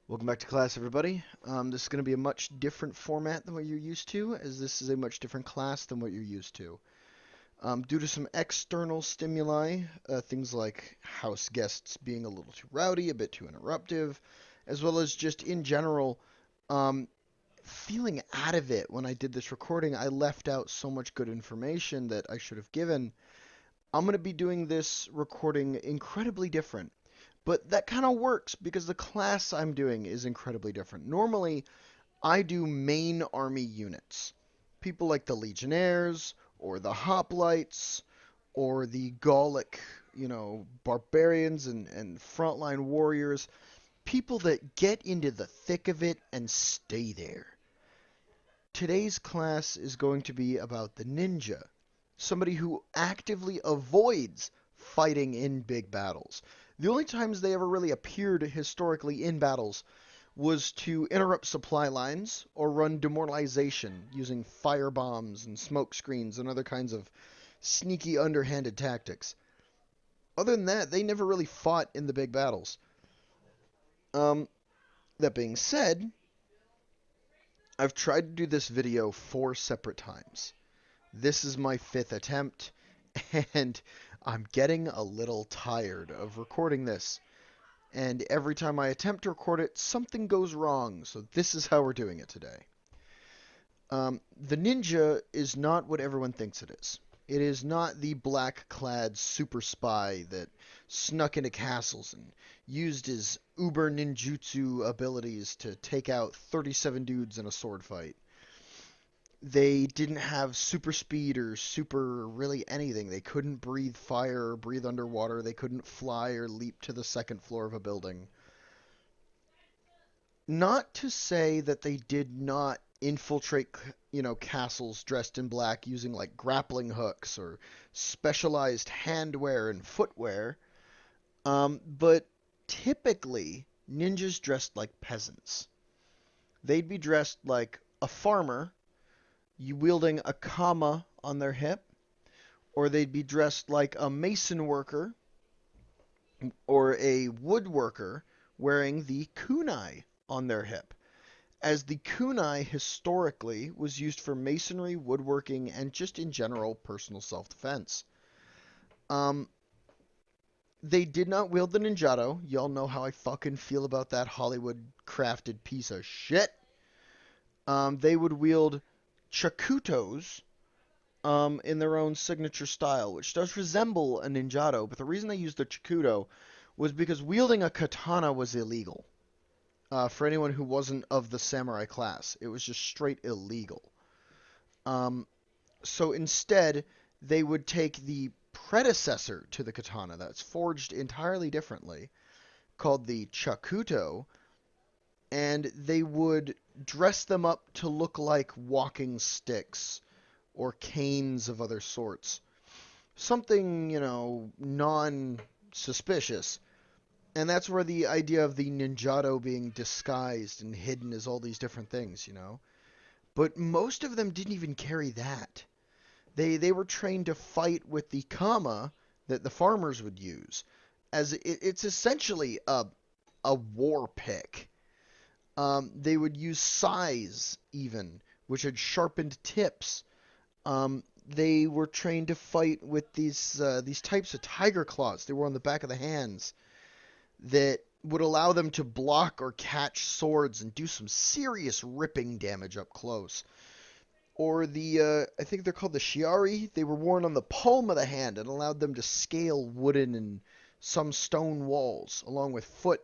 Welcome back to class, everybody. This is going to be a much different format than what you're used to, as this is a much different class than what you're used to. Due to some external stimuli, things like house guests being a little too rowdy, a bit too interruptive, as well as just in general, um, feeling out of it when I did this recording, I left out so much good information that I should have given. I'm going to be doing this recording incredibly different. But that kind of works because the class I'm doing is incredibly different. Normally, I do main army units. People like the Legionnaires, or the Hoplites, or the Gallic, barbarians and frontline warriors. People that get into the thick of it and stay there. Today's class is going to be about the ninja, somebody who actively avoids fighting in big battles. The only times they ever really appeared historically in battles was to interrupt supply lines or run demoralization using fire bombs and smoke screens and other kinds of sneaky underhanded tactics. Other than that, they never really fought in the big battles. Um, that being said, I've tried to do this video 4 separate times. This is my 5th attempt, and I'm getting a little tired of recording this. And every time I attempt to record it, something goes wrong, so this is how we're doing it today. The ninja is not what everyone thinks it is. It is not the black-clad super spy that snuck into castles and used his uber ninjutsu abilities to take out 37 dudes in a sword fight. They didn't have super speed or super really anything. They couldn't breathe fire or breathe underwater. They couldn't fly or leap to the second floor of a building. Not to say that they did not infiltrate, castles dressed in black using like grappling hooks or specialized handwear and footwear, but typically ninjas dressed like peasants. They'd be dressed like a farmer, you wielding a kama on their hip, or they'd be dressed like a mason worker or a woodworker wearing the kunai on their hip, as the kunai historically was used for masonry, woodworking, and just in general personal self-defense. Um, they did not wield the ninjato. Y'all know how I fucking feel about that Hollywood crafted piece of shit. They would wield chakutos, in their own signature style, which does resemble a ninjato, but the reason they used the chakuto was because wielding a katana was illegal. For anyone who wasn't of the samurai class, it was just straight illegal. Um, so instead, they would take the predecessor to the katana that's forged entirely differently, called the chakuto, and they would dress them up to look like walking sticks or canes of other sorts. Something, non suspicious. And that's where the idea of the ninjato being disguised and hidden as all these different things. But most of them didn't even carry that. They were trained to fight with the kama that the farmers would use, as it's essentially a war pick. They would use sais even, which had sharpened tips. They were trained to fight with these types of tiger claws they were on the back of the hands that would allow them to block or catch swords and do some serious ripping damage up close. Or I think they're called the shiari. They were worn on the palm of the hand and allowed them to scale wooden and some stone walls, along with foot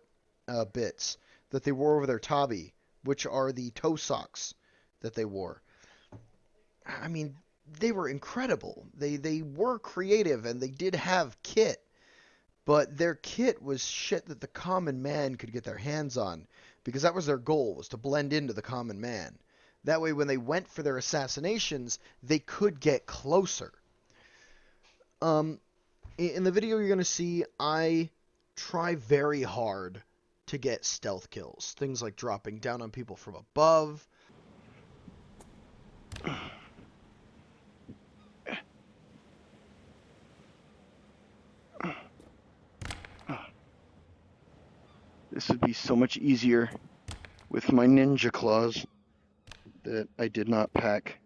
bits that they wore over their tabi, which are the toe socks that they wore. I mean, they were incredible. They were creative and they did have kit, but their kit was shit that the common man could get their hands on, because that was their goal, was to blend into the common man. That way when they went for their assassinations, they could get closer. Um in the video you're going to see, I try very hard to get stealth kills. Things like dropping down on people from above. This would be so much easier with my ninja claws that I did not pack.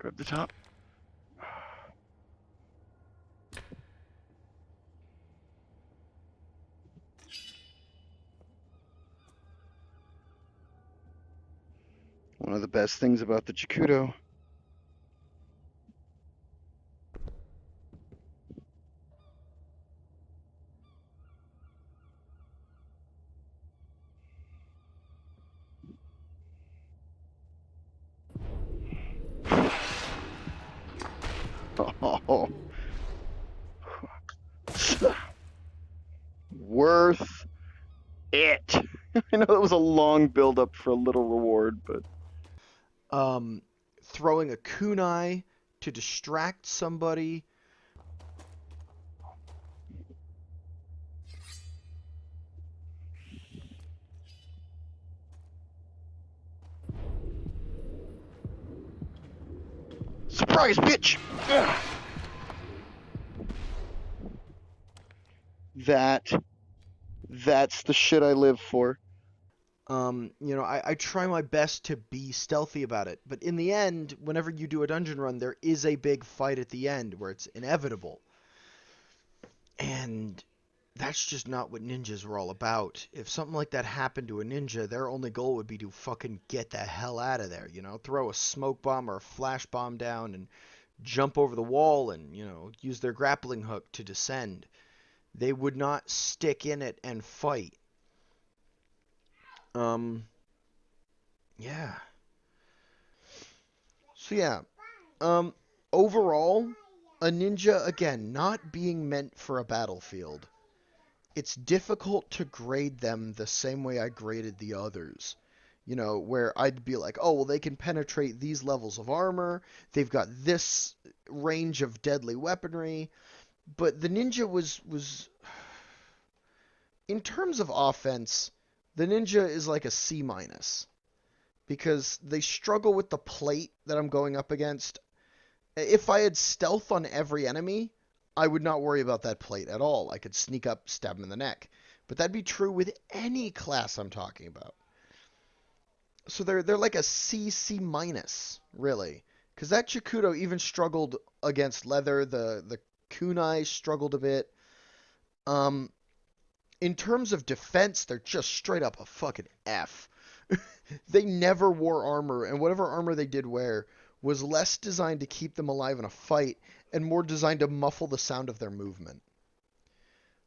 Grab the top. One of the best things about the Chikudo oh, worth it. I know that was a long build up for a little reward, but Throwing a kunai to distract somebody. surprise, bitch! Ugh. That's the shit I live for. I try my best to be stealthy about it, but in the end, whenever you do a dungeon run, there is a big fight at the end where it's inevitable. And that's just not what ninjas were all about. If something like that happened to a ninja, their only goal would be to fucking get the hell out of there, throw a smoke bomb or a flash bomb down and jump over the wall and, use their grappling hook to descend. They would not stick in it and fight. Um, yeah. So yeah, um, overall, a ninja, again, not being meant for a battlefield. It's difficult to grade them the same way I graded the others. Where I'd be like, oh, well, they can penetrate these levels of armor, they've got this range of deadly weaponry, but the ninja was in terms of offense, the ninja is like a C minus because they struggle with the plate that I'm going up against. If I had stealth on every enemy, I would not worry about that plate at all. I could sneak up, stab him in the neck. But that'd be true with any class I'm talking about. So they're like a C minus, really. Because that Chikudo even struggled against leather. The kunai struggled a bit. Um, in terms of defense, they're just straight up a fucking F. They never wore armor, and whatever armor they did wear was less designed to keep them alive in a fight and more designed to muffle the sound of their movement.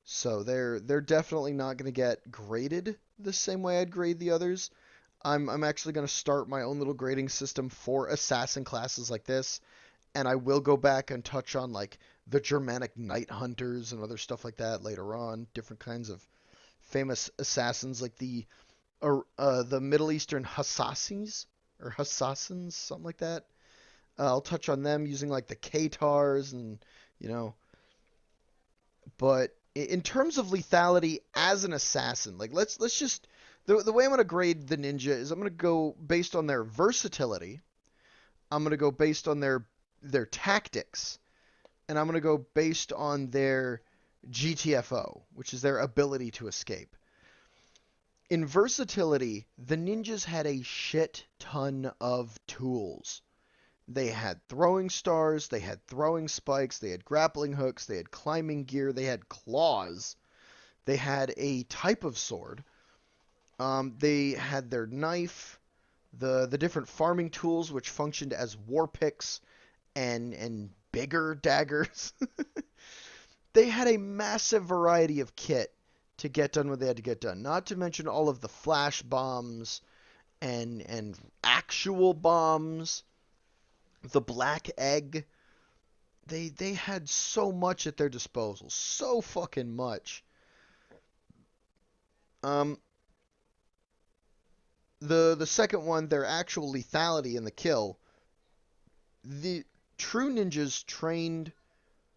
So they're definitely not going to get graded the same way I'd grade the others. I'm actually going to start my own little grading system for assassin classes like this, and I will go back and touch on like the Germanic Night Hunters and other stuff like that later on, different kinds of famous assassins like the Middle Eastern Hassasins or Hassasins, something like that. I'll touch on them using like the Katars and you know, but in terms of lethality as an assassin, like let's just the way I'm gonna grade the ninja is I'm gonna go based on their versatility. I'm gonna go based on their tactics, and I'm gonna go based on their GTFO, which is their ability to escape. In versatility, the ninjas had a shit ton of tools. They had throwing stars, they had throwing spikes, they had grappling hooks, they had climbing gear, they had claws, they had a type of sword, they had their knife, the different farming tools which functioned as war picks and bigger daggers. They had a massive variety of kit to get done what they had to get done. Not to mention all of the flash bombs and actual bombs, the black egg. They had so much at their disposal, so fucking much. Um, the second one, their actual lethality in the kill. The true ninjas trained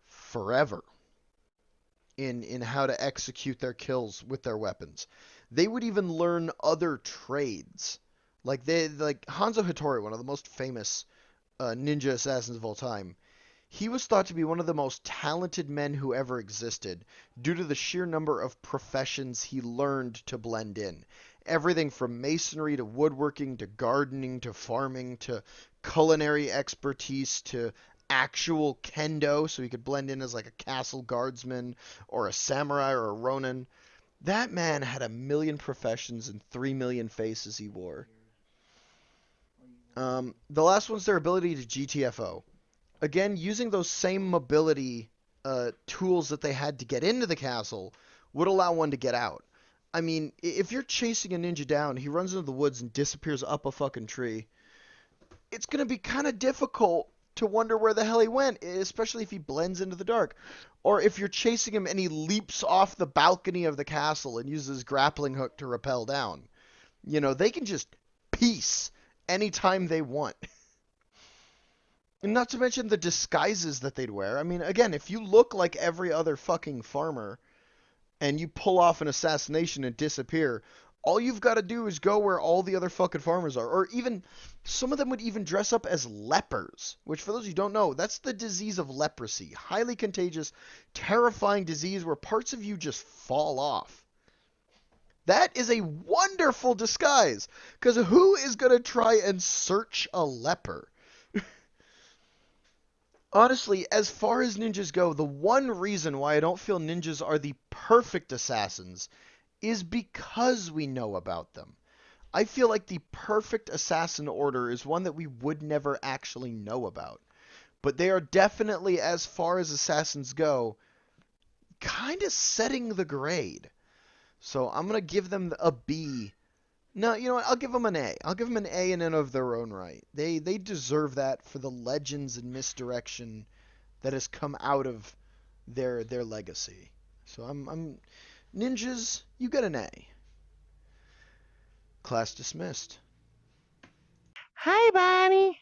forever. in how to execute their kills with their weapons. They would even learn other trades. Like Hanzo Hattori, one of the most famous ninja assassins of all time. He was thought to be one of the most talented men who ever existed due to the sheer number of professions he learned to blend in. Everything from masonry to woodworking to gardening to farming to culinary expertise to actual kendo, so he could blend in as like a castle guardsman or a samurai or a ronin. That man had a million professions and 3 million faces he wore. The last one's their ability to GTFO. Again, using those same mobility tools that they had to get into the castle would allow one to get out. I mean, if you're chasing a ninja down, he runs into the woods and disappears up a fucking tree. It's going to be kind of difficult to wonder where the hell he went, especially if he blends into the dark. Or if you're chasing him and he leaps off the balcony of the castle and uses his grappling hook to rappel down. They can just peace anytime they want. And not to mention the disguises that they'd wear. I mean, again, if you look like every other fucking farmer and you pull off an assassination and disappear, all you've got to do is go where all the other fucking farmers are. Or even, some of them would even dress up as lepers, which for those who don't know, that's the disease of leprosy. Highly contagious, terrifying disease where parts of you just fall off. That is a wonderful disguise, because who is going to try and search a leper? Honestly, as far as ninjas go, the one reason why I don't feel ninjas are the perfect assassins is because we know about them. I feel like the perfect assassin order is one that we would never actually know about. But they are definitely, as far as assassins go, kind of setting the grade. So I'm going to give them a B. No, you know what? I'll give them an A. I'll give them an A in and of their own right. They deserve that for the legends and misdirection that has come out of their legacy. So I'm ninjas, you get an A. Class dismissed. Hi, Bonnie.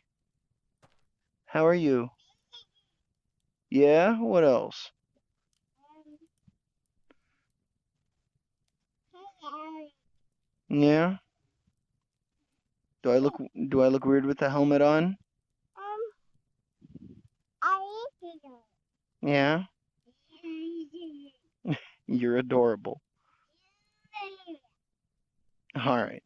How are you? Yeah? What else? Yeah? Do I look weird with the helmet on? Yeah? You're adorable. All right.